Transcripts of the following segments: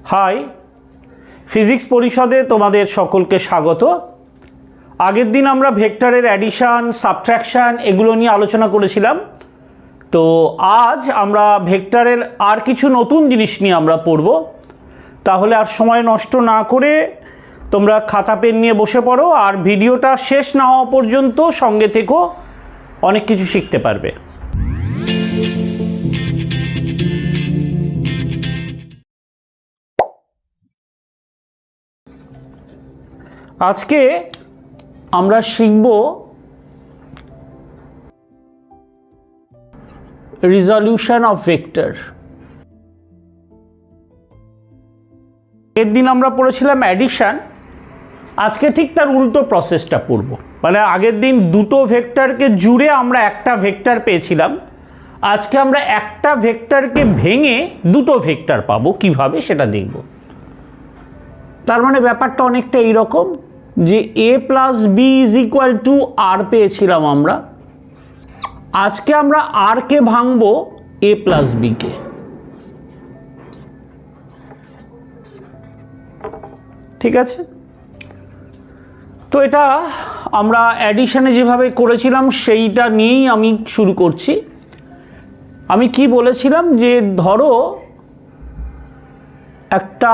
High, physics পরিষদে তোমাদের সকলকে স্বাগত। আগের দিন আমরা ভেক্টরের অ্যাডিশন, সাবট্রাকশন এগুলো নিয়ে আলোচনা করেছিলাম। তো আজ আমরা ভেক্টরের আর কিছু নতুন জিনিস নিয়ে আমরা পড়ব। তাহলে আর সময় নষ্ট না করে তোমরা খাতা পেন নিয়ে বসে পড়ো, আর ভিডিওটা শেষ না হওয়া পর্যন্ত সঙ্গে থেকো, অনেক কিছু শিখতে পারবে। আজকে আমরা শিখব রিজলিউশন অফ ভেক্টর। এর দিন আমরা পড়েছিলাম অ্যাডিশন, আজকে ঠিক তার উল্টো প্রসেসটা পড়ব। মানে আগের দিন দুটো ভেক্টরকে জুড়ে আমরা একটা ভেক্টর পেয়েছিলাম, আজকে আমরা একটা ভেক্টরকে ভেঙে দুটো ভেক্টর পাবো, কিভাবে সেটা দেখব। তার মানে ব্যাপারটা অনেকটা এইরকম যে a plus b is equal to r পেয়েছিলাম আমরা, আজকে আমরা আর কে ভাঙবো a প্লাস বিকে। ঠিক আছে, তো এটা আমরা অ্যাডিশনে যেভাবে করেছিলাম সেইটা নিয়েই আমি শুরু করছি। আমি কি বলেছিলাম যে ধরো একটা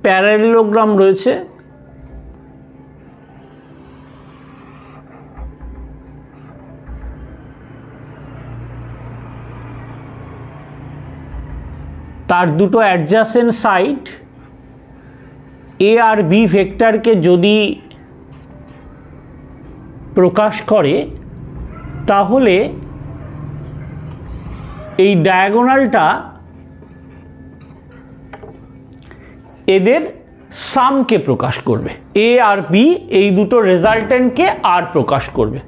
প্যারালেলোগ্রাম রয়েছে, তার দুটো অ্যাডজাসেন্ট সাইড এ আর বি ভেক্টরকে যদি প্রকাশ করে, তাহলে এই ডায়াগোনালটা এদের সামকে প্রকাশ করবে, এ আর বি এই দুটো রেজাল্টেন্টকে আর প্রকাশ করবে।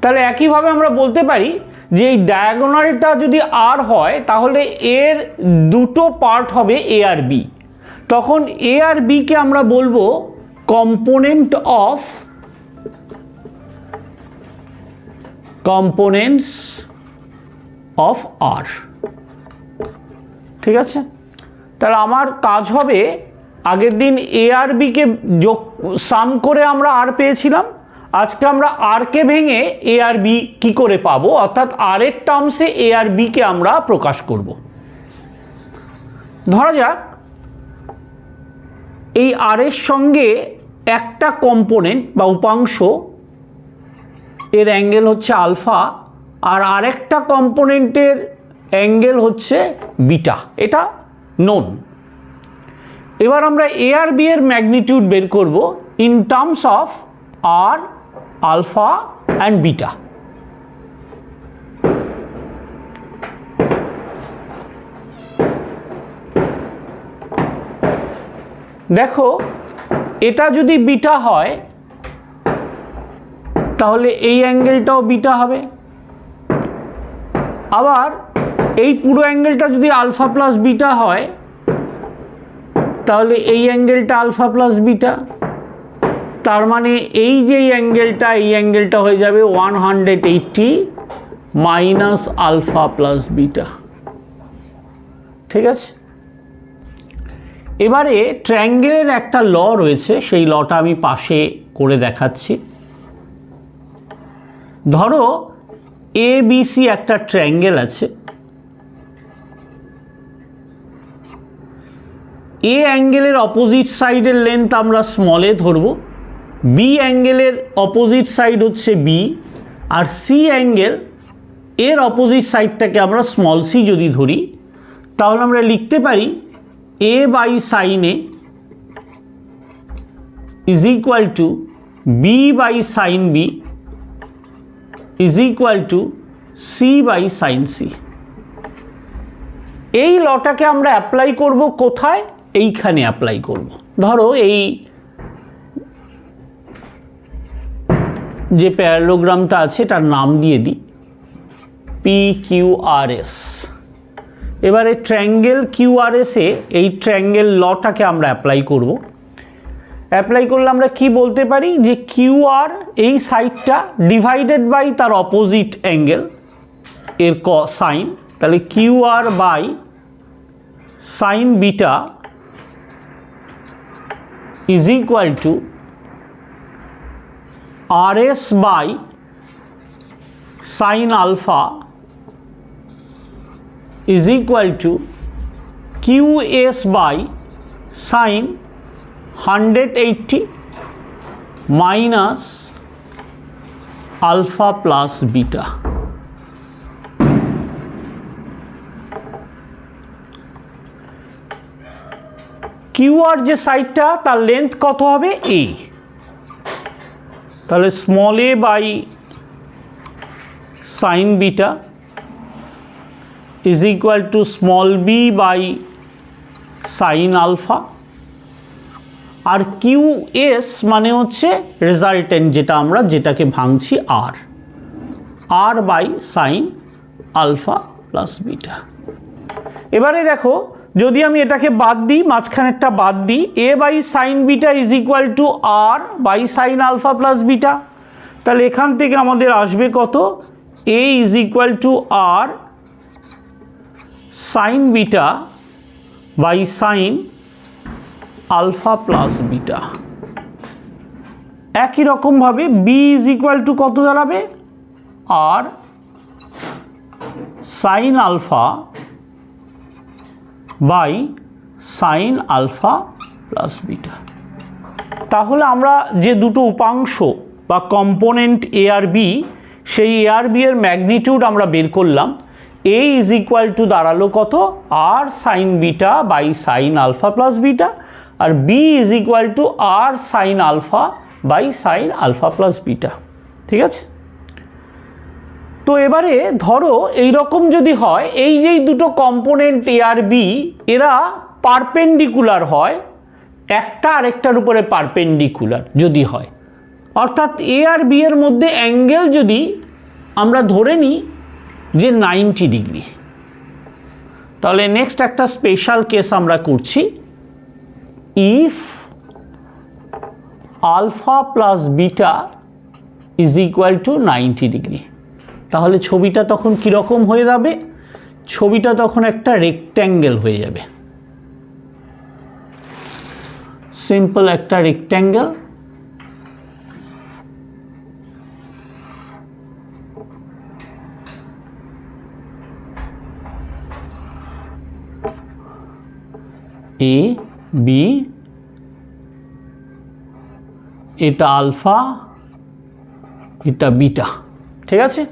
তাহলে একইভাবে আমরা বলতে পারি যে এই ডায়াগোনালটা যদি আর হয়, তাহলে এর দুটো পার্ট হবে এ আর বি। তখন এ আর বিকে আমরা বলবো কম্পোনেন্টস অফ আর। ঠিক আছে, তাহলে আমার কাজ হবে, আগের দিন এ আর বিকে যোগ সাম করে আমরা আর পেয়েছিলাম, আজকে আমরা আর কে ভেঙে এ আর বি কী করে পাবো, অর্থাৎ আর এর টার্মসে এ আর বিকে আমরা প্রকাশ করব। ধরা যাক এই আর এর সঙ্গে একটা কম্পোনেন্ট বা উপাংশ এর অ্যাঙ্গেল হচ্ছে আলফা, আর আরেকটা কম্পোনেন্টের অ্যাঙ্গেল হচ্ছে বিটা, এটা নোন। এবার আমরা এ আর বি এর ম্যাগনিটিউড বের করব in terms of R, alpha and beta. দেখো, এটা যদি বিটা হয় তাহলে এই অ্যাঙ্গেলটাও বিটা হবে, আবার এই পুরো অ্যাঙ্গেলটা যদি আলফা প্লাস বিটা হয় তাহলে এই অ্যাঙ্গেলটা আলফা প্লাস বিটা। তার মানে এই যে অ্যাঙ্গেলটা, এই অ্যাঙ্গেলটা হয়ে যাবে 180 মাইনাস আলফা প্লাস বিটা। ঠিক আছে, এবারে ট্রায়াঙ্গেলের একটা ল রয়েছে, সেই লটা আমি পাশে করে দেখাচ্ছি। ধরো এ বি সি একটা ট্রায়াঙ্গেল আছে, এ অ্যাঙ্গেলের অপোজিট সাইডের লেন্থ আমরা স্মল এ ধরবো, বি অ্যাঙ্গেলের অপোজিট সাইড হচ্ছে বি, আর সি অ্যাঙ্গেল এর অপোজিট সাইডটাকে আমরা স্মল সি যদি ধরি, তাহলে আমরা লিখতে পারি a by sine A is equal to b by sine B is equal to c by sine C. এই লটাকে আমরা অ্যাপ্লাই করব কোথায়? এইখানে অ্যাপ্লাই করব। ধরো এই যে প্যারালোগ্রামটা আছে তার নাম দিয়ে দিই পি কিউ আর এস। এবারে ট্রায়াঙ্গেল কিউ আর এসে এই ট্রায়াঙ্গেল লটাকে আমরা অ্যাপ্লাই করব। অ্যাপ্লাই করলে আমরা কি বলতে পারি যে কিউ আর এই সাইডটা ডিভাইডেড বাই তার অপোজিট অ্যাঙ্গেল এর সাইন, তাহলে Q R by sine beta is equal to RS by sine alpha is equal to QS by sine 180 minus alpha plus beta. QR যে সাইডটা তার লেন্থ কত হবে A, তাহলে small a by sine beta is equal to small b by sine alpha, আর QS মানে হচ্ছে resultant যেটাকে ভাঙছি R by sine alpha plus beta. এবারে দেখো যদি আমি এটাকে বাদ দিই, মাঝখানেরটা বাদ দিই, a by sine beta is equal to R by sine alpha plus beta, তাহলে এখান থেকে আমাদের আসবে কত, a is equal to R sine beta by sine alpha plus beta. একই রকমভাবে b ইজ ইকুয়াল টু কত দাঁড়াবে, R sine alpha by sine alpha plus beta. তাহলে আমরা যে দুটো উপাংশ বা কম্পোনেন্ট a আর b, সেই a আর b এর ম্যাগনিটিউড আমরা বের করলাম। a ইজ ইকুয়াল টু দাঁড়ালো কত, R sine beta by sine alpha plus beta, আর b is equal to R sine alpha by sine alpha plus beta. ঠিক আছে, তো এবারে ধরো এই রকম যদি হয়, এই যেই দুটো কম্পোনেন্ট a আর b এরা পারপেন্ডিকুলার হয়, একটা আরেকটার উপরে পারপেন্ডিকুলার যদি হয়, অর্থাৎ a আর b এর মধ্যে অ্যাঙ্গেল যদি আমরা ধরে নিই যে 90 ডিগ্রি, তাহলে নেক্সট একটা স্পেশাল কেস আমরা করছি, if alpha plus beta is equal to 90 degree, তাহলে ছবিটা তখন কীরকম হয়ে যাবে, ছবিটা তখন একটা রেক্ট্যাঙ্গেল হয়ে যাবে, সিম্পল একটা রেক্ট্যাঙ্গেল। এ বি, এটা আলফা, এটা বিটা। ঠিক আছে,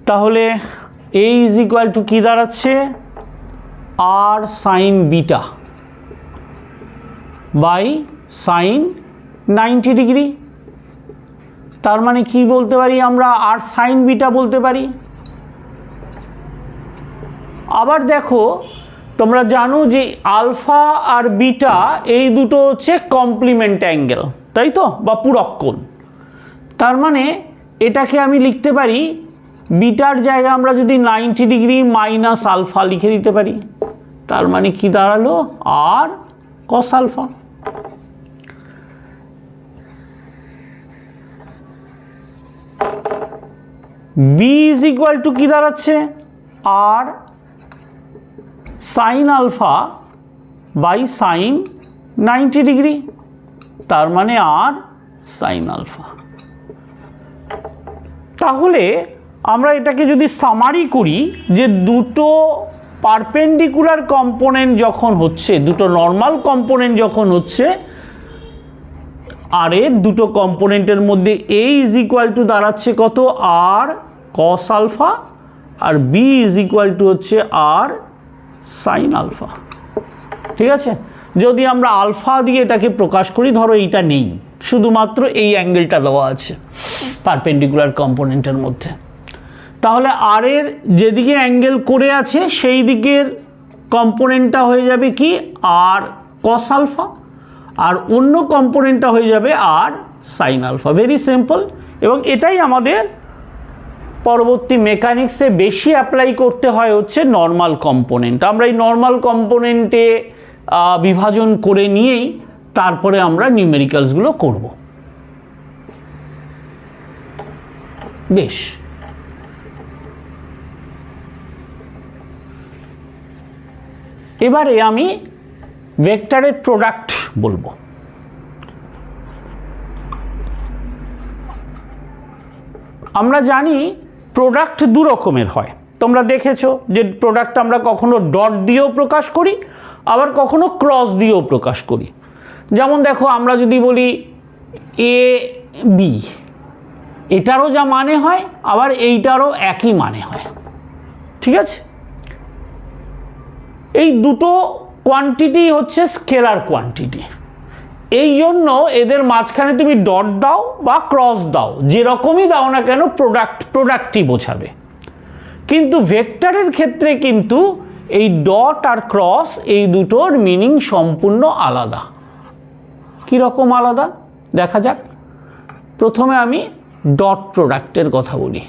তাহলে a ইজ ইকুয়াল টু কী দাঁড়াচ্ছে, R sine beta by sine 90 degree. তার মানে কি বলতে পারি আমরা, R সাইন বিটা বলতে পারি। আবার দেখো তোমরা জানো যে আলফা আর বিটা এই দুটো হচ্ছে কমপ্লিমেন্ট অ্যাঙ্গেল, তাই তো, বা পূরক কোণ। তার মানে এটাকে আমি লিখতে পারি, বিটার জায়গায় আমরা যদি 90 ডিগ্রি মাইনাস আলফা লিখে দিতে পারি, তার মানে কি দাঁড়ালো, r cos alpha. B is equal to কি দাঁড়াচ্ছে, r sine alpha by sine 90 degree, তার মানে আর সাইন আলফা। তাহলে আমরা এটাকে যদি সামারি করি, যে দুটো পারপেন্ডিকুলার কম্পোনেন্ট যখন হচ্ছে, দুটো নর্মাল কম্পোনেন্ট যখন হচ্ছে, আর এর দুটো কম্পোনেন্টের মধ্যে a ইজ ইকুয়াল টু দাঁড়াচ্ছে কত, আর কস আলফা, আর b ইজ ইকুয়াল টু হচ্ছে আর সাইন আলফা। ঠিক আছে, যদি আমরা আলফা দিয়ে এটাকে প্রকাশ করি, ধরো এইটা নেই, শুধুমাত্র এই অ্যাঙ্গেলটা দেওয়া আছে পারপেন্ডিকুলার কম্পোনেন্টের মধ্যে, তাহলে আর এর যেদিকে অ্যাঙ্গেল করে আছে সেই দিকের কম্পোনেন্টটা হয়ে যাবে কি, আর কস আলফা, আর অন্য কম্পোনেন্টটা হয়ে যাবে আর সাইন আলফা। Very simple. এবং এটাই আমাদের পরবর্তী মেকানিক্সে বেশি অ্যাপ্লাই করতে হয় হচ্ছে নর্মাল কম্পোনেন্ট। আমরা এই নর্মাল কম্পোনেন্টে বিভাজন করে নিয়েই তারপরে আমরা নিউমেরিক্যালসগুলো করব। বেশ, এবারে আমি ভেক্টরের প্রোডাক্ট বলবো। আমরা জানি প্রোডাক্ট দু রকমের হয়, তোমরা দেখেছো যে প্রোডাক্ট আমরা কখনো ডট দিয়েও প্রকাশ করি, আবার কখনো ক্রস দিয়েও প্রকাশ করি। যেমন দেখো, আমরা যদি বলি এ বি, এটারও যা মানে হয় আবার এইটারও একই মানে হয়, ঠিক আছে? এই দুটো কোয়ান্টিটি হচ্ছে স্কেলার কোয়ান্টিটি, এই জন্য এদের মাঝখানে তুমি ডট দাও বা ক্রস দাও, যেরকমই দাও না কেন প্রোডাক্টই বোঝাবে। কিন্তু ভেক্টরের ক্ষেত্রে কিন্তু এই ডট আর ক্রস এই দুটোর মিনিং সম্পূর্ণ আলাদা। কীরকম আলাদা দেখা যাক। প্রথমে আমি ডট প্রোডাক্টের কথা বলি।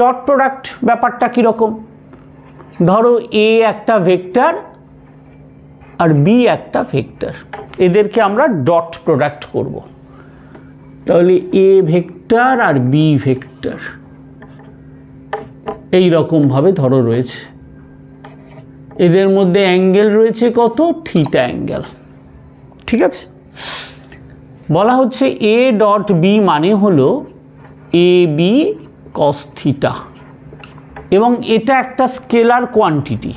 ডট প্রোডাক্ট ব্যাপারটা কীরকম? ধরো এ একটা ভেক্টর আর বি একটা ভেক্টর, এদেরকে আমরা ডট প্রোডাক্ট করব। তাহলে এ ভেক্টর আর বি ভেক্টর এই রকমভাবে ধরো রয়েছে, এদের মধ্যে অ্যাঙ্গেল রয়েছে কত? থিটা অ্যাঙ্গেল, ঠিক আছে? বলা হচ্ছে এ ডট বি মানে হলো এ বি কস থিটা, এবং এটা একটা স্কেলার কোয়ান্টিটি।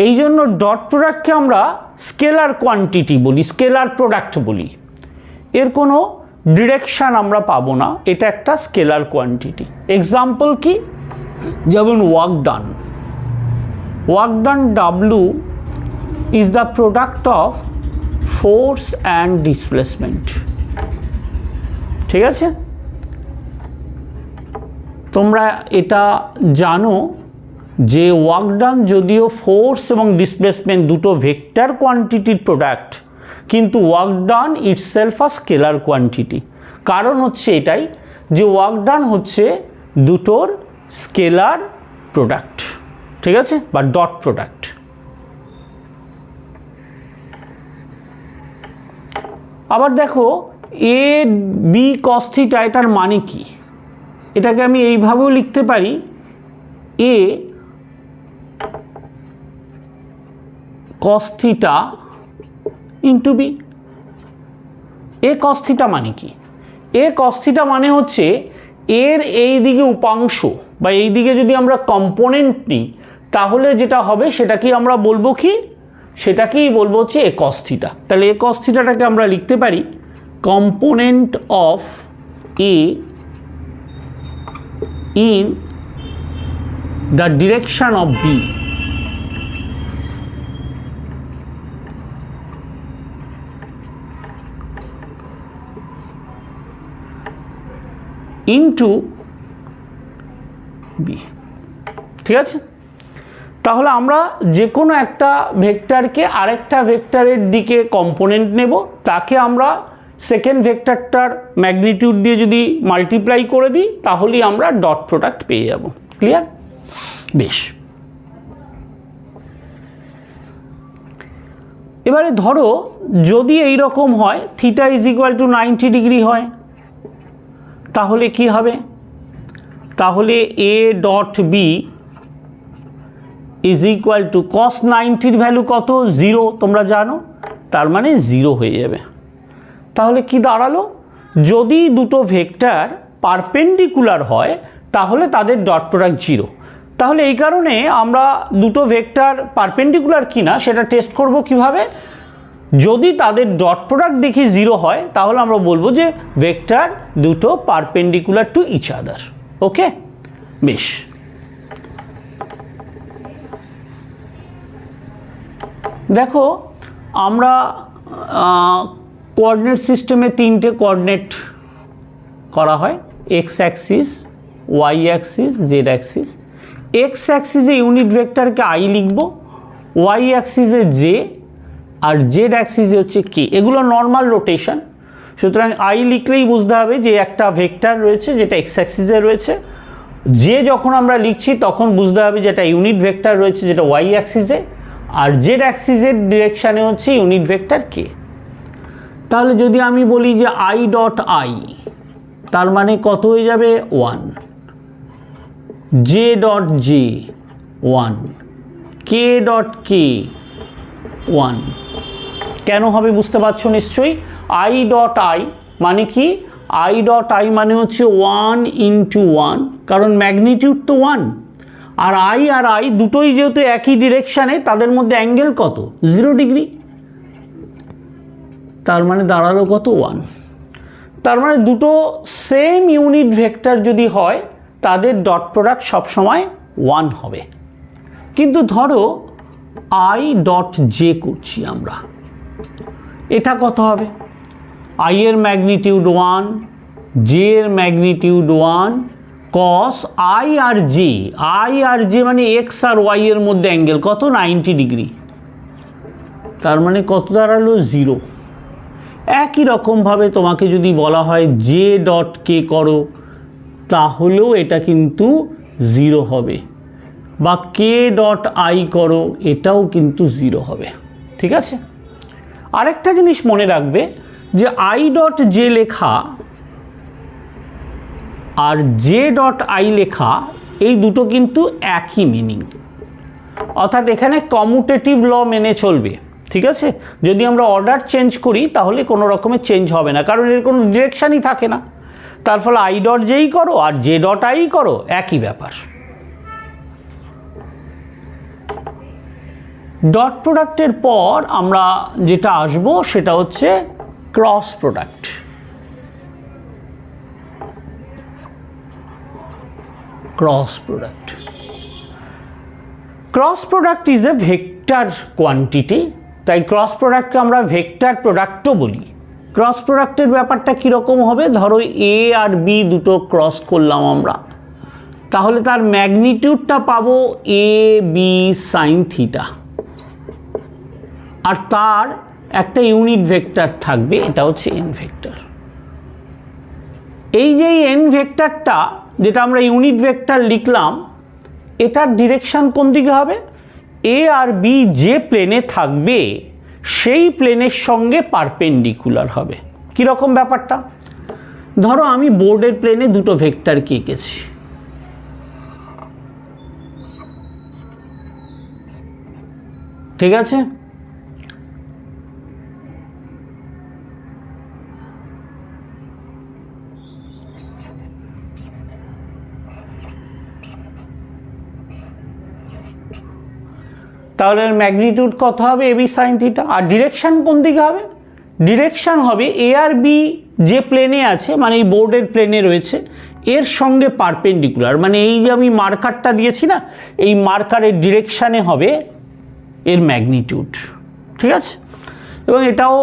এই জন্য ডট প্রোডাক্টকে আমরা স্কেলার কোয়ান্টিটি বলি, স্কেলার প্রোডাক্ট বলি। এর কোনো ডিরেকশান আমরা পাবো না, এটা একটা স্কেলার কোয়ান্টিটি। এক্সাম্পল কি? যেমন work done. Work done W is the product of force and displacement, ঠিক আছে? তোমরা এটা জানো যে ওয়ার্ক ডান যদিও ফোর্স এবং ডিসপ্লেসমেন্ট দুটো ভেক্টর কোয়ান্টিটির প্রোডাক্ট, কিন্তু ওয়ার্ক ডান ইটসেলফ আ স্কেলার কোয়ান্টিটি। কারণ হচ্ছে এটাই যে ওয়ার্ক ডান হচ্ছে দুটোর স্কেলার প্রোডাক্ট, ঠিক আছে, বা ডট প্রোডাক্ট। আবার দেখো এ বি কস থিটা, এটার মানে কি? এটাকে আমি এইভাবেও লিখতে পারি, এ কস থিটা ইন্টু বি। এ কস থিটা মানে কি? এ কস থিটা মানে হচ্ছে এর এই দিকে উপাংশ বা এই দিকে যদি আমরা কম্পোনেন্ট নিই তাহলে যেটা হবে সেটাকেই আমরা বলবো কি? সেটাকেই বলবো হচ্ছে এ কস থিটা। তাহলে এ কস থিটাটাকে আমরা লিখতে পারি component of A in the direction of B into B, ঠিক আছে? তাহলে আমরা যে কোনো একটা ভেক্টরকে আরেকটা ভেক্টরের দিকে কম্পোনেন্ট নেব, তাকে আমরা সেকেন্ড ভেক্টরটার ম্যাগনিটিউড দিয়ে যদি মাল্টিপ্লাই করে দিই তাহলেই আমরা ডট প্রোডাক্ট পেয়ে যাব। ক্লিয়ার? বেশ, এবারে ধরো যদি এই রকম হয় theta is equal to 90 degree হয়, তাহলে কি হবে? তাহলে a dot B is equal to cos 90-র ভ্যালু কত? 0, তোমরা জানো, তার মানে 0 হয়ে যাবে। তাহলে কি দাঁড়ালো? যদি দুটো ভেক্টর পারপেন্ডিকুলার হয় তাহলে তাদের ডট প্রোডাক্ট 0। তাহলে এই কারণে আমরা দুটো ভেক্টর পারপেন্ডিকুলার কিনা সেটা টেস্ট করব কিভাবে? যদি তাদের ডট প্রোডাক্ট দেখি 0 হয় তাহলে আমরা বলবো যে ভেক্টর দুটো perpendicular to each other. Okay, বেশ। দেখো আমরা কোঅর্ডিনেট সিস্টেমে 3টে কোঅর্ডিনেট করা হয়, x axis, y axis, z axis. X অ্যাক্সিসে ইউনিট ভেক্টরকে আই লিখব, ওয়াই অ্যাক্সিসে জে, আর জেড অ্যাক্সিসে হচ্ছে কে। এগুলো নর্মাল রোটেশন, সুতরাং আই লিখলেই বুঝতে হবে যে একটা ভেক্টর রয়েছে যেটা এক্স অ্যাক্সিসে রয়েছে। যে যখন আমরা লিখছি তখন বুঝতে হবে যে একটা ইউনিট ভেক্টর রয়েছে যেটা ওয়াই অ্যাক্সিসে, আর জেড অ্যাক্সিসের ডিরেকশানে হচ্ছে ইউনিট ভেক্টর কে। তাহলে যদি আমি বলি যে আই ডট আই, তার মানে কত হয়ে যাবে? 1। জে ডট জে 1, কে ডট কে 1। কেন হবে বুঝতে পারছো নিশ্চয়ই। আই ডট আই মানে কি, আই ডট আই মানে হচ্ছে 1 ইন্টু 1, কারণ ম্যাগনিটিউড তো 1, আর আই দুটোই যেহেতু একই ডিরেকশানে, তাদের মধ্যে অ্যাঙ্গেল কত, 0 ডিগ্রি। তার মানে দাঁড়ালো কত, 1। তার মানে দুটো সেম ইউনিট ভেক্টর যদি হয় তাদের ডট প্রোডাক্ট সবসময় 1 হবে। কিন্তু ধরো আই ডট জে করছি আমরা, এটা কত হবে, আই এর ম্যাগনিটিউড 1, জে এর ম্যাগনিটিউড 1, কস আই আর জে মানে এক্স আর ওয়াই এর মধ্যে অ্যাঙ্গেল কত, 90 ডিগ্রি। তার মানে কত দাঁড়ালো, 0। একই রকমভাবে তোমাকে যদি বলা হয় জে ডট কে করো, তাহলেও এটা কিন্তু 0 হবে, বা কে ডট আই করো, এটাও কিন্তু 0 হবে। ঠিক আছে। আরেকটা জিনিস মনে রাখবে যে আই ডট জে লেখা আর জে ডট আই লেখা এই দুটো কিন্তু একই মিনিং, অর্থাৎ এখানে কমিউটেটিভ ল মেনে চলবে। ঠিক আছে। যদি আমরা অর্ডার চেঞ্জ করি তাহলে কোনো রকমের চেঞ্জ হবে না, কারণ এর কোনো ডিরেকশানই থাকে না। তার ফলে আই ডট জেই করো আর জে ডট আই করো, একই ব্যাপার। ডট প্রোডাক্টের পর আমরা যেটা আসবো সেটা হচ্ছে cross product. Cross product is a vector quantity, তাই ক্রস প্রোডাক্টকে আমরা ভেক্টর প্রোডাক্টও বলি। ক্রস প্রোডাক্টের ব্যাপারটা কীরকম হবে, ধরো এ আর বি দুটো ক্রস করলাম আমরা, তাহলে তার ম্যাগনিটিউডটা পাবো এ বি সাইন থিটা, আর তার একটা ইউনিট ভেক্টর থাকবে, এটা হচ্ছে এন ভেক্টর। এই যে এন ভেক্টরটা যেটা আমরা ইউনিট ভেক্টর লিখলাম, এটার ডিরেকশান কোন দিকে হবে, এ আর বি যে প্লেনে থাকবে সেই প্লেনের সঙ্গে পারপেন্ডিকুলার হবে। কীরকম ব্যাপারটা, ধরো আমি বোর্ডের প্লেনে দুটো ভেক্টরকে এঁকেছি, ঠিক আছে। তাহলে ম্যাগনিটিউড কত হবে, এবি সাইন থিটা, আর ডিরেকশান কোন দিকে হবে, ডিরেকশান হবে এ আর বি যে প্লেনে আছে, মানে এই বোর্ডের প্লেনে রয়েছে, এর সঙ্গে পারপেন্ডিকুলার, মানে এই যে আমি মার্কারটা দিয়েছি না, এই মার্কারের ডিরেকশানে হবে এর ম্যাগনিটিউড। ঠিক আছে। এবং এটাও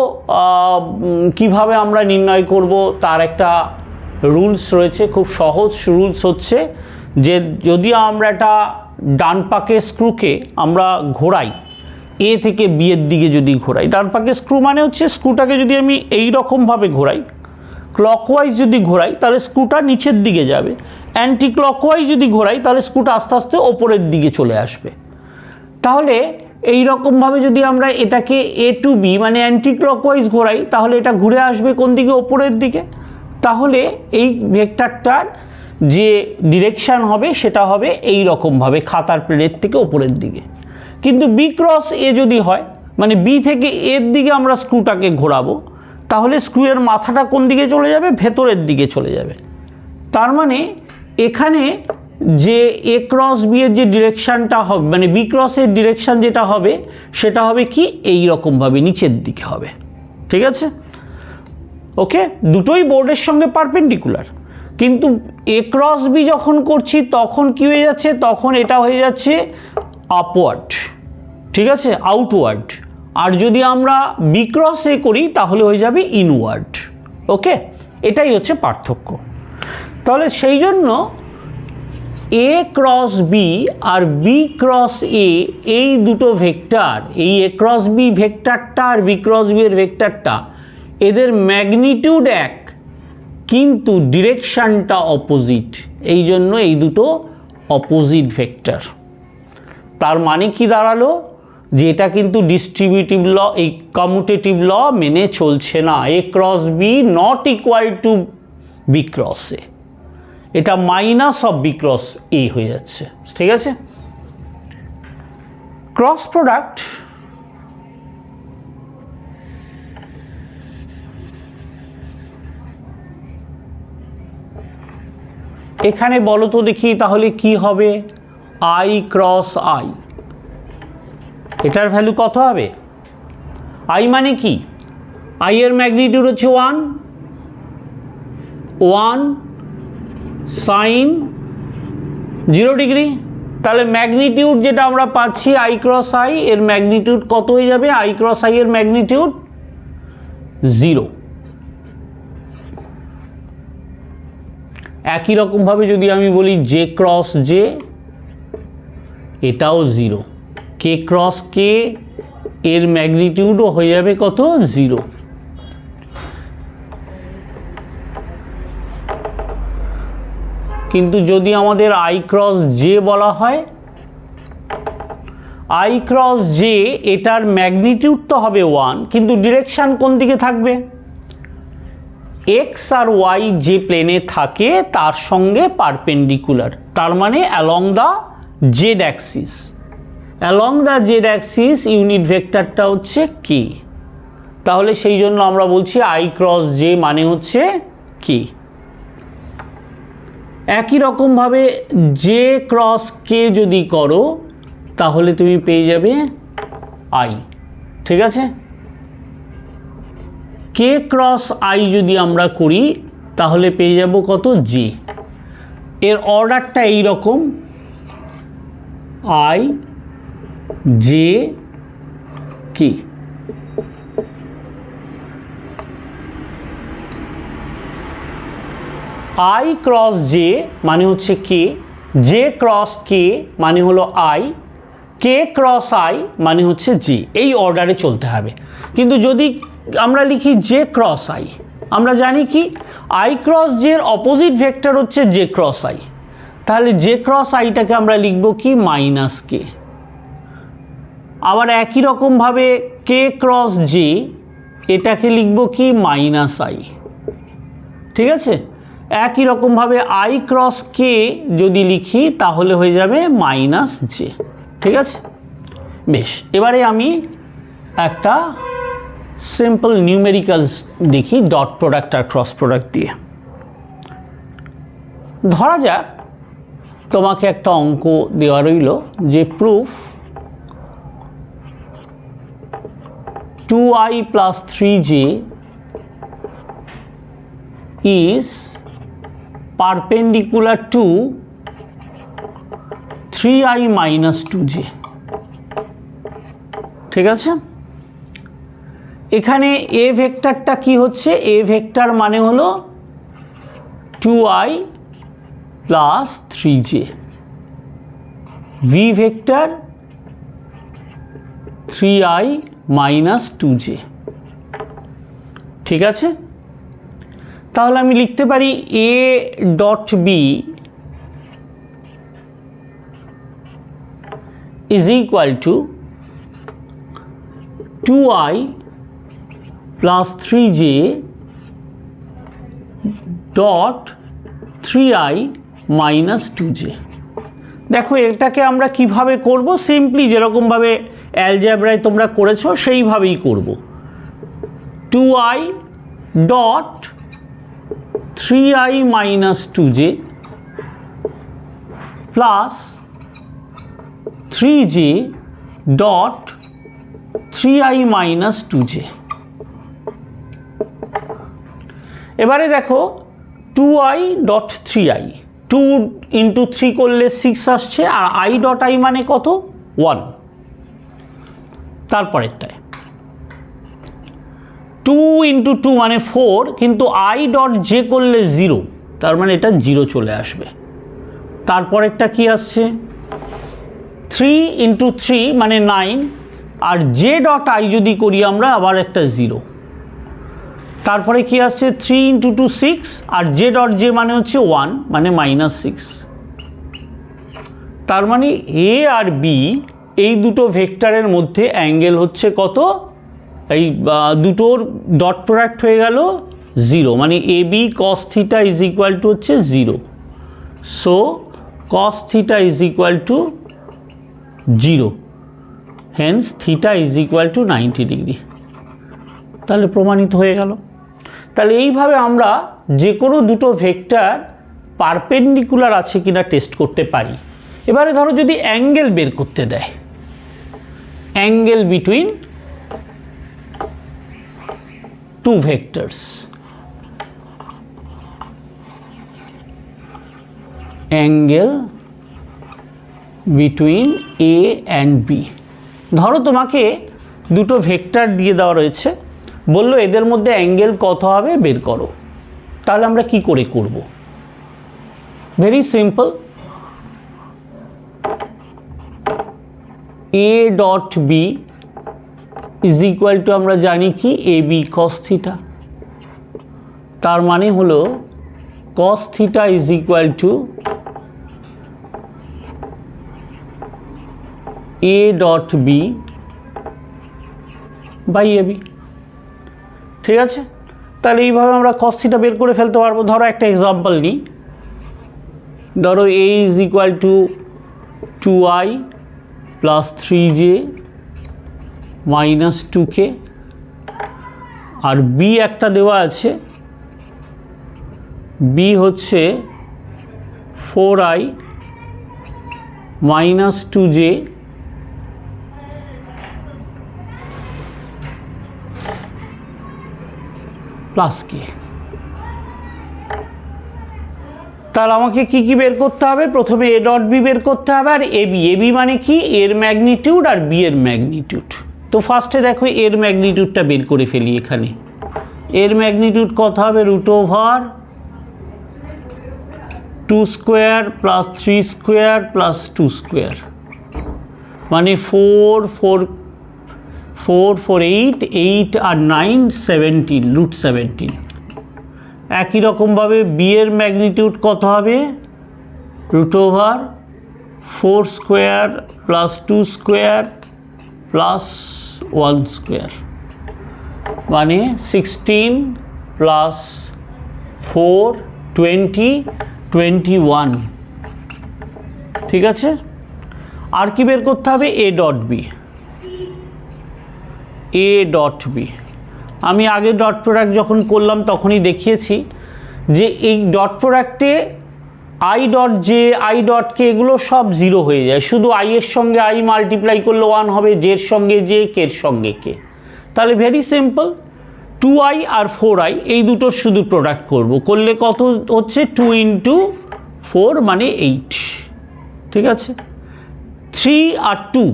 কিভাবে আমরা নির্ণয় করব তার একটা রুলস রয়েছে, খুব সহজ রুলস হচ্ছে যে যদি আমরা একটা ডান পাকে স্ক্রুকে আমরা ঘোরাই, এ থেকে বি এর দিকে যদি ঘোরাই, ডান পাকে স্ক্রু মানে হচ্ছে স্ক্রুটাকে যদি আমি এই রকমভাবে ঘোরাই, ক্লকওয়াইজ যদি ঘোরাই তাহলে স্ক্রুটা নিচের দিকে যাবে, অ্যান্টি ক্লকওয়াইজ যদি ঘোরাই তাহলে স্ক্রুটা আস্তে আস্তে ওপরের দিকে চলে আসবে। তাহলে এই রকমভাবে যদি আমরা এটাকে এ টু বি মানে অ্যান্টি ক্লকওয়াইজ ঘোরাই, তাহলে এটা ঘুরে আসবে কোন দিকে, ওপরের দিকে। তাহলে এই ভেক্টরটার যে ডিরেকশান হবে সেটা হবে এই রকমভাবে খাতার প্লেনের থেকে ওপরের দিকে। কিন্তু বি ক্রস এ যদি হয়, মানে বি থেকে এর দিকে আমরা স্ক্রুটাকে ঘোরাবো, তাহলে স্ক্রুয়ের মাথাটা কোন দিকে চলে যাবে, ভেতরের দিকে চলে যাবে। তার মানে এখানে যে এ ক্রস বি এর যে ডিরেকশানটা হবে, মানে বি ক্রসের ডিরেকশান যেটা হবে সেটা হবে কি এই রকমভাবে নিচের দিকে হবে। ঠিক আছে। ওকে, দুটোই বোর্ডের সঙ্গে পারপেন্ডিকুলার, কিন্তু এ ক্রস বি যখন করছি তখন কি হয়ে যাচ্ছে, তখন এটা হয়ে যাচ্ছে আপওয়ার্ড, ঠিক আছে, আউটওয়ার্ড। আর যদি আমরা বি ক্রস এ করি তাহলে হয়ে যাবে ইনওয়ার্ড। ওকে, এটাই হচ্ছে পার্থক্য। তাহলে সেই জন্য এ ক্রস বি আর বি ক্রস এ এই দুটো ভেক্টর, এই এ ক্রস বি ভেক্টরটা আর বি ক্রস বি এর ভেক্টরটা, এদের ম্যাগনিটিউড এক কিন্তু ডিরেকশানটা অপোজিট, এই জন্য এই দুটো অপোজিট ভেক্টর। তার মানে কি দাঁড়ালো, যে এটা কিন্তু ডিস্ট্রিবিউটিভ ল, এই কমিউটেটিভ ল মেনে চলছে না। A cross b not equal to b cross a, এটা minus of b cross a হয়ে যাচ্ছে, ঠিক আছে। ক্রস প্রোডাক্ট এখানে বলো তো দেখি তাহলে কি হবে, আই ক্রস আই, এটার ভ্যালু কত হবে? আই মানে কি? আই এর ম্যাগনিটিউড হচ্ছে 1 সাইন 0 ডিগ্রি। তাহলে ম্যাগনিটিউড যেটা আমরা পাচ্ছি আই ক্রস আই, এর ম্যাগনিটিউড কত হয়ে যাবে? আই ক্রস আই এর ম্যাগনিটিউড 0। একই রকমভাবে যদি আমি বলি জে ক্রস জে, এটাও 0। কে ক্রস কে, এর ম্যাগনিটিউডও হয়ে যাবে কত? 0। কিন্তু যদি আমাদের আই ক্রস জে বলা হয়, আই ক্রস জে এটার ম্যাগনিটিউড তো হবে 1, কিন্তু ডিরেকশান কোন দিকে থাকবে? এক্স আর ওয়াই যে প্লেনে থাকে তার সঙ্গে পারপেন্ডিকুলার, তার মানে along the z axis. Along the z axis unit ভেক্টরটা হচ্ছে কে। তাহলে সেই জন্য আমরা বলছি আই ক্রস জে মানে হচ্ছে কে। একই রকমভাবে জে ক্রস কে যদি করো তাহলে তুমি পেয়ে যাবে আই, ঠিক আছে। কে ক্রস আই যদি আমরা করি তাহলে পেয়ে যাব কত? জে। এর অর্ডারটা এই রকম, I J K. I cross J মানে হচ্ছে কে, জে ক্রস কে মানে হলো আই, কে ক্রস আই মানে হচ্ছে জে। এই অর্ডারে চলতে হবে। কিন্তু যদি আমরা লিখি জে ক্রস আই, আমরা জানি কি আই ক্রস জে এর অপোজিট ভেক্টর হচ্ছে জে ক্রস আই। তাহলে জে ক্রস আইটাকে আমরা লিখব কি? মাইনাস কে। আবার একই রকমভাবে কে ক্রস জে এটাকে লিখব কি? মাইনাস আই, ঠিক আছে। একই রকমভাবে আই ক্রস কে যদি লিখি তাহলে হয়ে যাবে মাইনাস জে, ঠিক আছে। বেশ, এবারে আমি একটা সিম্পল নিউমেরিক্যালস দেখি ডট প্রোডাক্ট আর ক্রস প্রোডাক্ট দিয়ে। ধরা যাক তোমাকে একটা অঙ্ক দেওয়া রইল যে proof 2i plus 3j is perpendicular to 3i minus 2j, ঠিক আছে। এখানে এ ভেক্টরটা কি হচ্ছে? এ ভেক্টর মানে হলো 2i plus 3j, V vector 3i minus 2j, ঠিক আছে। তাহলে আমি লিখতে পারি a dot b is equal to 2i plus 3j dot 3i minus 2j। দেখো এটাকে আমরা কিভাবে করব? সিম্পলি যেরকমভাবে অ্যালজেব্রায় তোমরা করেছো সেইভাবেই করব। 2i dot 3i minus 2j plus 3j dot 3i minus 2j। এবারে দেখো 2i ডট 3i, 2 ইন্টু 3 করলে 6 আসছে, আর i ডট i মানে কত? 1। তারপরেরটায় 2 ইন্টু 2 মানে 4, কিন্তু i ডট j করলে 0, তার মানে এটা 0 চলে আসবে। তারপরেরটা কি আসছে? 3 ইন্টু 3 মানে 9, আর j ডট i যদি করি আমরা আবার একটা 0। তারপরে কি আসছে? 3 ইন্টু 2 6, আর j ডট j মানে হচ্ছে 1, মানে -6। তার মানে a আর b এই দুটো ভেক্টরের মধ্যে অ্যাঙ্গেল হচ্ছে কত? এই দুটোর ডট প্রোডাক্ট হয়ে গেল 0, মানে ab cos theta is equal to হচ্ছে 0। So cos theta is equal to 0, hence theta is equal to 90 degree. তাহলে প্রমাণিত হয়ে গেল। তাহলে এইভাবে আমরা যে কোনো দুটো ভেক্টর পারপেন্ডিকুলার আছে কিনা টেস্ট করতে পারি। এবারে ধরো যদি অ্যাঙ্গেল বের করতে দেয়, angle between two vectors, angle between A and B. ধরো তোমাকে দুটো ভেক্টর দিয়ে দেওয়া রয়েছে, বললো এদের মধ্যে অ্যাঙ্গেল কত হবে বের করো। তাহলে আমরা কি করে করব? Very simple, A dot B is equal to আমরা জানি কি এ বি কস থিটা। তার মানে হলো cos theta is equal to a dot b by ab। ঠিক আছে, তাহলে এইভাবে আমরা cos theta বের করে ফেলতে পারবো। ধরো একটা এক্সাম্পল নিই, ধরো a is equal to 2i plus 3j minus 2k, R b একটা দেওয়া আছে, b হচ্ছে 4i minus 2j plus k। তাহলে আমাকে কি কি বের করতে হবে? প্রথমে a ডট বি বের করতে হবে আর ab। ab মানে কি? এর ম্যাগনিটিউড আর b এর ম্যাগনিটিউড। তো ফার্স্টে দেখো এর ম্যাগনিটিউডটা বের করে ফেলি। এখানে এর ম্যাগনিটিউড কত হবে? Root over 2 square plus 3 square plus 2 square, মানে 4 4 4 4 8 8 আর 9 17, রুট 17। একই রকমভাবে বি এর ম্যাগনিটিউড কত হবে? Root over 4 square plus 2 square plus 1 square, মানে 16 প্লাস 4 20 21। ঠিক আছে, আর কি বের করতে হবে? A dot B. A dot B আমি আগে ডট প্রোডাক্ট যখন করলাম তখনই দেখিয়েছি যে এই ডট প্রোডাক্টে i dot j, i dot k এগুলো সব জিরো হয়ে যায়, শুধু আই এর সঙ্গে আই মাল্টিপ্লাই করলে 1 হবে, জের সঙ্গে জে, কের সঙ্গে কে। তাহলে ভেরি সিম্পল, 2i আর 4i এই দুটোর শুধু প্রোডাক্ট করব, করলে কত হচ্ছে? 2 ইন্টু 4 মানে 8। ঠিক আছে, 3 আর 2,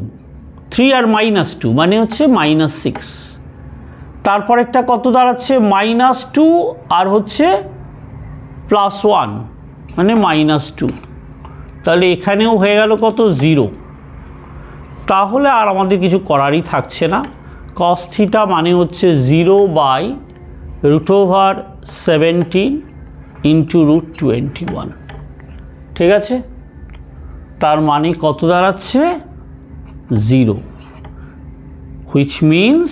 3 আর -2 মানে হচ্ছে -6। তারপরেরটা কত দাঁড়াচ্ছে? -2 আর হচ্ছে +1 মানে -2। তাহলে এখানেও হয়ে গেল কত? 0। তাহলে আর আমাদের কিছু করারই থাকছে না। cos theta মানে হচ্ছে 0 by root over 17 into root 21। ঠিক আছে, তার মানে কত দাঁড়াচ্ছে? 0, which means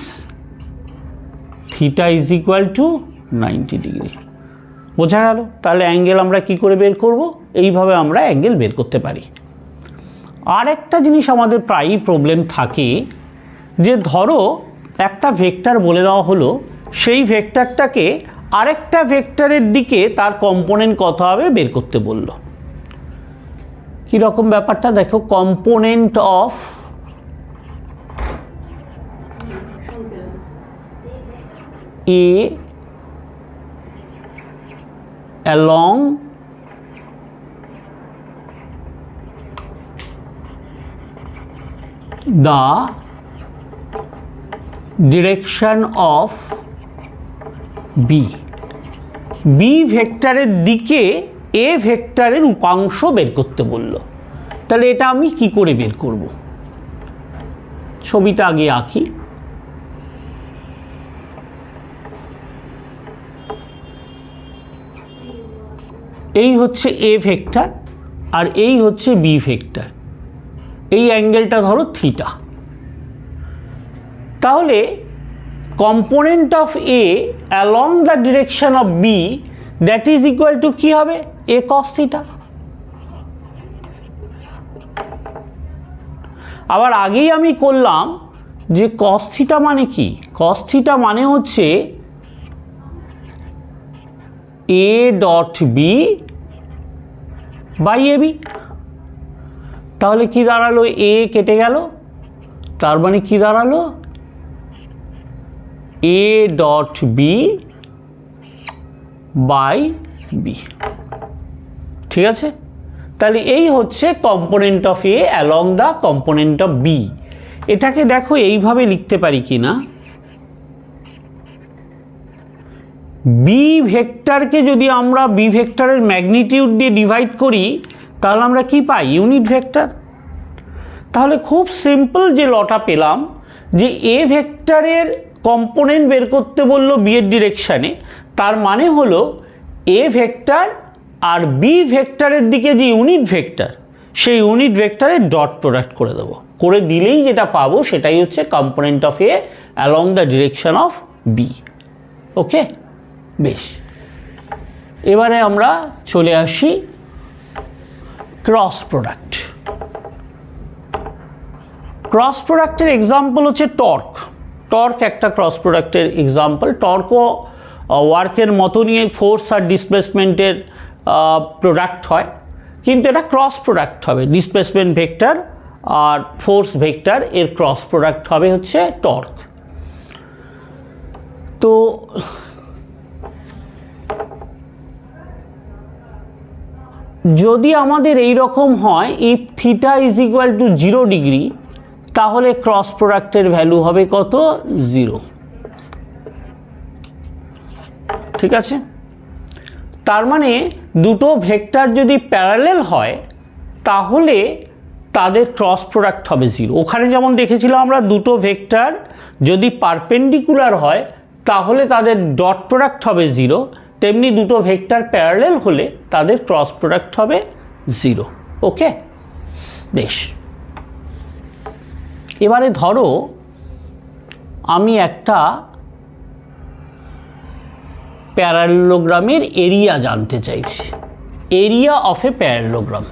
theta is equal to 90 degree. বোঝা গেল? তাহলে অ্যাঙ্গেল আমরা কি করে বের করব? এইভাবে আমরা অ্যাঙ্গেল বের করতে পারি। আর একটা জিনিস আমাদের প্রায়ই প্রবলেম থাকে যে ধরো একটা ভেক্টর বলে দেওয়া হলো, সেই ভেক্টরটাকে আরেকটা ভেক্টরের দিকে তার কম্পোনেন্ট কত হবে বের করতে বলল। কীরকম ব্যাপারটা দেখো, component of A along the direction of b। B ভেক্টরের দিকে এ ভেক্টরের উপাংশ বের করতে বলল। তাহলে এটা আমি কি করে বের করব? ছবিটা আগে আঁকি। এই হচ্ছে এ ভেক্টর আর এই হচ্ছে বি ভেক্টর, এই অ্যাঙ্গেলটা ধরো থিটা। তাহলে component of A along the direction of b that is equal to কী হবে? A cos theta. আবার আগেই আমি করলাম যে cos থিটা মানে কি, cos থিটা মানে হচ্ছে a dot B by AB. তাহলে কি দাঁড়ালো, a কেটে গেল, তার মানে কি দাঁড়ালো a dot B by B. ঠিক আছে, তাহলে এই হচ্ছে component of A along the component of B. এটাকে দেখো এইভাবে লিখতে পারি কি না, বি ভেক্টরকে যদি আমরা বি ভেক্টরের ম্যাগনিটিউড দিয়ে ডিভাইড করি তাহলে আমরা কি পাই, ইউনিট ভেক্টর। তাহলে খুব সিম্পল যে লটা পেলাম যে এ ভেক্টরের কম্পোনেন্ট বের করতে বললো বি এর ডিরেকশানে, তার মানে হলো এ ভেক্টর আর বি ভেক্টরের দিকে যে ইউনিট ভেক্টর, সেই ইউনিট ভেক্টরের ডট প্রোডাক্ট করে দেবো, করে দিলেই যেটা পাবো সেটাই হচ্ছে component of A along the direction of b. Okay, বেশ, এবারে আমরা চলে আসি ক্রস প্রোডাক্ট। ক্রস প্রোডাক্টের এক্সাম্পল হচ্ছে টর্ক। টর্ক একটা ক্রস প্রোডাক্টের এক্সাম্পল। টর্কও ওয়ার্কের মতো নিয়ে ফোর্স আর ডিসপ্লেসমেন্টের প্রোডাক্ট হয়, কিন্তু এটা ক্রস প্রোডাক্ট হবে। ডিসপ্লেসমেন্ট ভেক্টর আর ফোর্স ভেক্টর এর ক্রস প্রোডাক্ট হবে হচ্ছে টর্ক। তো যদি আমাদের এই রকম হয় if theta is equal two 0 degree, তাহলে ক্রস প্রোডাক্টের ভ্যালু হবে কত, 0। ঠিক আছে, তার মানে দুটো ভেক্টর যদি প্যারালেল হয় তাহলে তাদের ক্রস প্রোডাক্ট হবে 0। ওখানে যেমন দেখেছিলাম আমরা দুটো ভেক্টর যদি পারপেন্ডিকুলার হয় তাহলে তাদের ডট প্রোডাক্ট হবে 0, তেমনি দুটো ভেক্টর প্যারালেল হলে তাদের ক্রস প্রোডাক্ট হবে 0। ওকে, বেশ, এবারে ধরো আমি একটা প্যারালেলোগ্রামের এরিয়া জানতে চাইছি, এরিয়া অফ এ প্যারালেলোগ্রাম।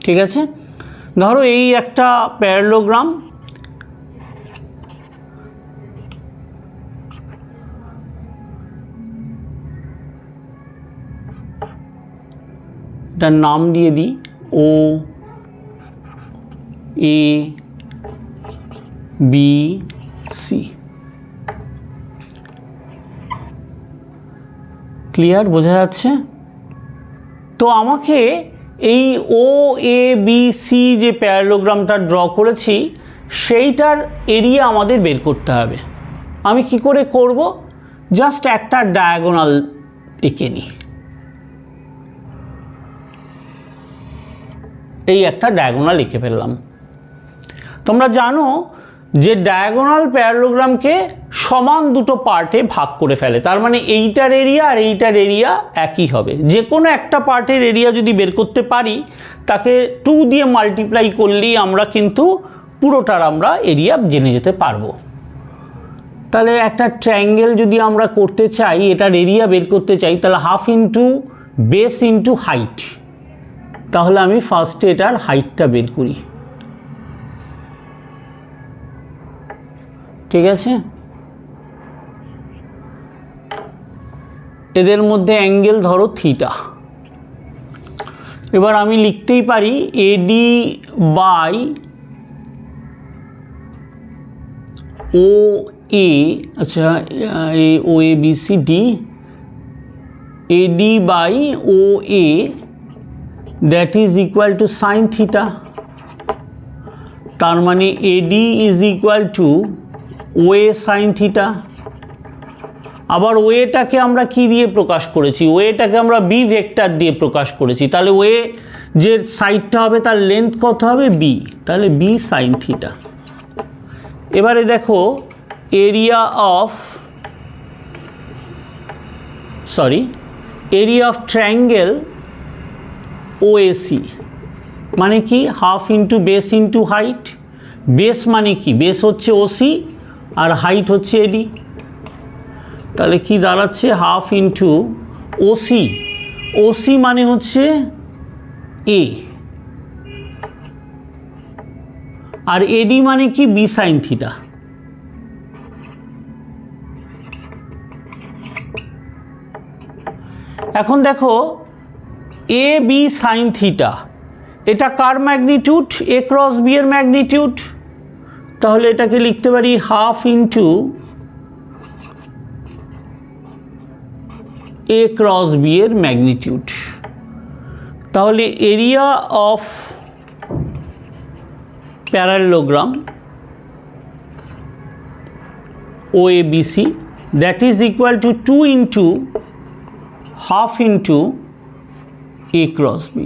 ঠিক আছে, ধরো এই একটা প্যারালেলোগ্রাম, এটার নাম দিয়ে দিই ও এ বি সি। ক্লিয়ার, বোঝা যাচ্ছে? তো আমাকে এই ও এ বি সি যে প্যারালেলোগ্রামটা ড্র করেছি সেইটার এরিয়া আমাদের বের করতে হবে। আমি কি করে করব, জাস্ট একটা ডায়াগোনাল এঁকে নিই। এই একটা ডায়াগোনাল এঁকে ফেললাম। তোমরা জানো যে ডায়াগোনাল প্যারালেলোগ্রামকে সমান দুটো পার্টে ভাগ করে ফেলে, তার মানে এইটার এরিয়া আর এইটার এরিয়া একই হবে। যে কোনো একটা পার্টের এরিয়া যদি বের করতে পারি তাকে 2 দিয়ে মাল্টিপ্লাই করলেই আমরা কিন্তু পুরোটার আমরা এরিয়া জেনে যেতে পারবো। তাহলে একটা ট্রায়াঙ্গেল যদি আমরা করতে চাই, এটার এরিয়া বের করতে চাই, তাহলে half into base into height. তাহলে আমি ফার্স্টে এটার হাইটটা বের করি। ঠিক আছে, এদের মধ্যে অ্যাঙ্গেল ধরো থিটা। এবার আমি লিখতেই পারি এডি বাই ও এ, আচ্ছা O A B C D, AD by O A that is equal to sine theta. তার মানে AD is equal to O A sine theta. আবার ওয়েটাকে আমরা কি দিয়ে প্রকাশ করেছি, ওয়েটাকে আমরা বি ভেক্টর দিয়ে প্রকাশ করেছি। তাহলে ওয়ে যে সাইডটা হবে তার লেন্থ কত হবে, বি, তাহলে বি সাইন থিটা। এবারে দেখো এরিয়া অফ ট্রায়াঙ্গেল ওএসি মানে কি, half into base into height. Base মানে কি, বেস হচ্ছে ওসি আর হাইট হচ্ছে এডি। তাহলে কি দাঁড়াচ্ছে, হাফ ইন্টু ওসি, ওসি মানে হচ্ছে এ, আর এডি মানে কি, বি সাইন থিটা। এখন দেখো এ বি সাইন থিটা, এটা কার ম্যাগনিটিউড, এ ক্রস বি এর ম্যাগনিটিউড। তাহলে এটাকে লিখতে পারি half into a cross b এর ম্যাগনিটিউড। তাহলে area of parallelogram OABC that is equal to 2 into half into A cross B।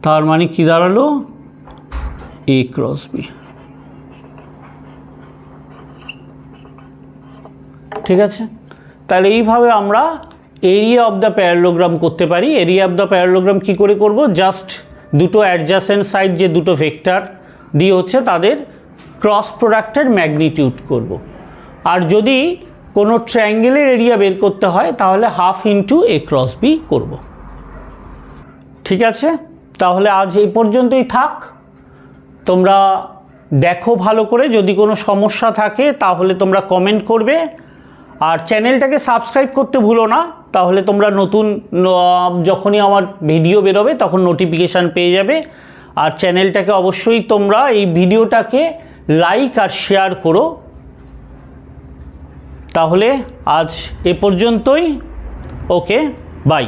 তার মানে কি দাঁড়ালো, A cross B। ঠিক আছে, তাহলে এইভাবে আমরা এরিয়া অফ দ্য প্যারালেলোগ্রাম করতে পারি। এরিয়া অফ দ্য প্যারালেলোগ্রাম কী করে করব, জাস্ট দুটো অ্যাডজাসেন্ট সাইড যে দুটো ভেক্টর দিয়ে হচ্ছে তাদের ক্রস প্রোডাক্টের ম্যাগনিটিউড করব। আর যদি কোনো ট্রায়াঙ্গেলের এরিয়া বের করতে হয় তাহলে half into a cross B করব। ঠিক আছে, তাহলে আজ এই পর্যন্তই থাক। তোমরা দেখো ভালো করে, যদি কোনো সমস্যা থাকে তাহলে তোমরা কমেন্ট করবে। আর চ্যানেলটাকে সাবস্ক্রাইব করতে ভুলো না, তাহলে তোমরা নতুন যখনই আমার ভিডিও বেরোবে তখন নোটিফিকেশান পেয়ে যাবে। আর চ্যানেলটাকে অবশ্যই তোমরা এই ভিডিওটাকে লাইক আর শেয়ার করো। তাহলে আজ এ পর্যন্তই, ওকে, বাই।